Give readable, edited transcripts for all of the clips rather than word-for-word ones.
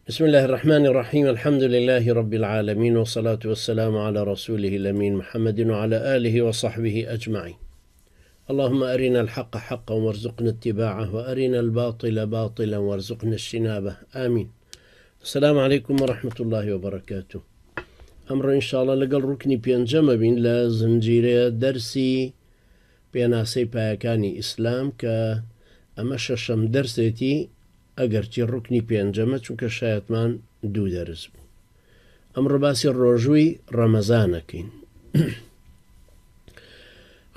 بسم الله الرحمن الرحيم. الحمد لله رب العالمين، والصلاة والسلام على رسوله الأمين محمد وعلى آله وصحبه أجمعين. اللهم أرنا الحق حقا وارزقنا اتباعه، وأرنا الباطل باطلا وارزقنا اجتنابه، آمين. السلام عليكم ورحمة الله وبركاته. أمر إن شاء الله لقل ركني بينجم بين لا زنجيرة درسي بيناسي بايكاني إسلام كأمششم درسيتي ئەگەرچی ڕوکنی پێنجەمە، چونکە شایەتمان دوو دەرس بوو. ئەمڕۆ باسی ڕۆژووی ڕەمەزانەکەین.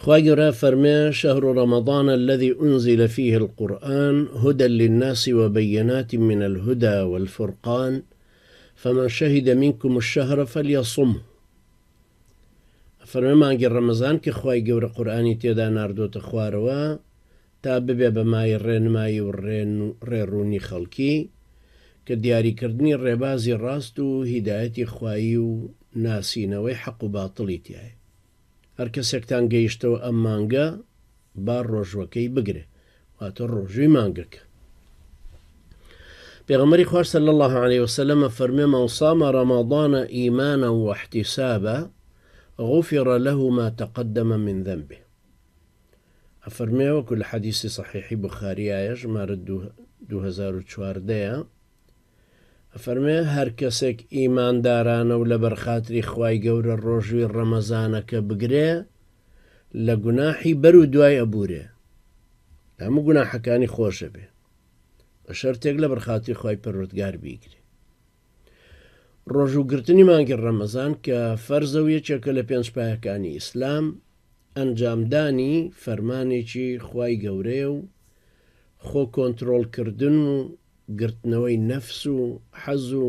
خوای گەورە فەرمێ: شهر رمضان الذي أنزل فيه القرآن هدى للناس وبينات من الهدى والفرقان فمن شهد منكم الشهر فليصمه. فەرمێ مانگی ڕەمەزان کە خوای گەورە قورئانی تێدا ناردۆتە خوارەوە تا ببێ بەمای ڕێنمایی و ڕێڕوونی خەڵکی، کە دیاریکردنی ڕێبازی ڕاست و هیدایەتی خوایی و ناسینەوەی حەق و باتڵی تایە. هەر کەسێکتان گەیشتەوە ئەم مانگە با ڕۆژوەکەی بگرێ، واتە ڕۆژووی مانگەکە. پێغەمبەری خوا صلی الله عليه وسلم فەرمێ: من صام رمضان إيمانا واحتسابا غفر له ما تقدم من ذنبه. أفرمي وكل حديث صحيح بخاري ژمارە 2014 أفرمي هەر کەسێک ئیماندارانە و لەبەر خاتری خوای گەورە ڕۆژووی ڕەمەزانەکە بگرێ، لە گوناحی بەر و دوای ئەبورێ، هەموو گوناحەکانی خۆشە بێ، بە شەرتێک لەبەر خاتری خوای پەروەردگار بیگرێ. ڕۆژووگرتنی مانگی ڕەمەزان کە فەرزە و یەکێکە لە پێنج پایەکانی ئیسلام، ئەنجامدانی فەرمانێکی خوای گەورەیە و خۆ کۆنتڕۆڵکردن و گرتنەوەی نەفس و حەز و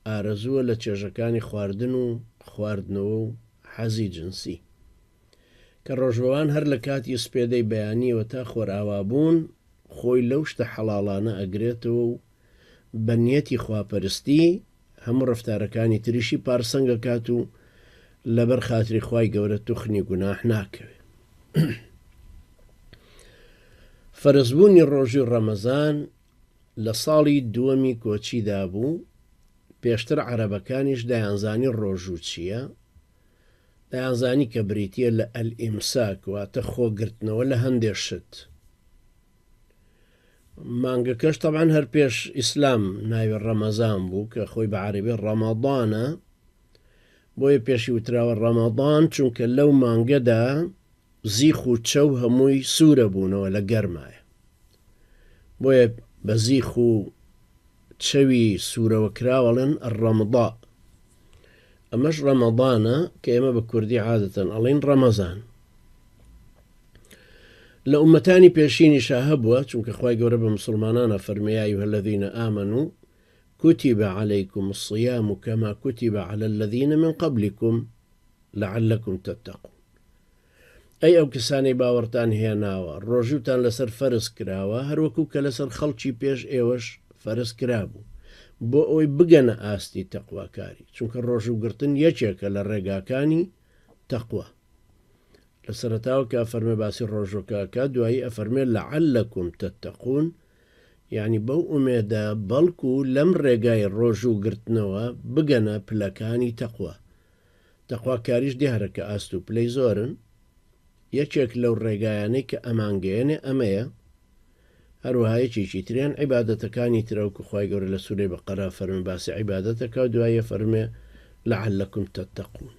ئارەزووە لە چێژەکانی خواردن و خواردنەوە و حەزی جنسی، کە ڕۆژەوان هەر لە کاتی سپێدەی بەیانیەوە تا خۆرئاوابوون خۆی لەو شتە حەڵاڵانە ئەگرێتەوە و بە نیەتی خواپەرستی هەموو ڕەفتارەکانی تریشی پارسەنگەکات و لەبەر خاتری خوای گەورە توخنی گوناح ناکەوێت. فەرزبوونی ڕۆژووی ڕەمەزان لە ساڵی دووەمی کۆچیدا بوو. پێشتر عەرەبەکانیش دەیانزانی ڕۆژوو چییە، دەیانزانی کە بریتیە لە ئەلئیمساک، واتە خۆگرتنەوە لە هەندێک شت. مانگەکەش تەبعاً هەر پێش ئیسلام ناوی ڕەمەزان بوو، کە خۆی بە عەرەبی ڕەمەضانە، بۆیە پێشی وتراوە ڕەمەضان، چونکە لەو مانگەدا زیخ و چەو هەمووی سوورە بوونەوە لە گەرمایە، بۆیە بە زیخ و چەوی سوورەوە کراوەڵێن ڕەمەضا. ئەمەش ڕەمەضانە کە ئێمە بە کوردی عادەتەن ئەڵێن ڕەمەزان. لە ئومەتانی پێشینیشا هەبووە، چونکە خوای گەورە بە مسلمانانە فەرمێ: یا ئەیها الذین آمنوا كتب عليكم الصيام كما كتب على الذين من قبلكم لعلكم تتقون. ئەی ئەو کەسانی باوەڕتان هێناوە، ڕۆژووتان لەسەر فەرز کراوە، هەروەکو کە لەسەر خەڵکی پێش ئێوەش فەرز کرابوو، بۆ ئەوەی بگەنە ئاستی تەقواکاری، چونکە ڕۆژووگرتن یەکێکە لە ڕێگاکانی تەقوا. لە سەرەتاوە کە ئەفەرمێ باسی ڕۆژوەکەکە، دوایی ئەفەرمێ لعلكم تتقون، یعنی بەو ئومێدە بەڵکو لەم ڕێگای ڕۆژووگرتنەوە بگەنە پلەکانی تەقوا. تەقواکاریش دیارەکە ئاست و پلەی زۆرن. یەکێک لەو ڕێگایانەی کە ئەمانگەیەنێ ئەمەیە. هەروەها یەکێکی تریان عیبادەتەکانی ترەوکو خوای گەورە لە سوورەی بەقەرا فەرمێ باسی عیبادەتەکە، و دوایە فەرمێ لعلكم تتقون.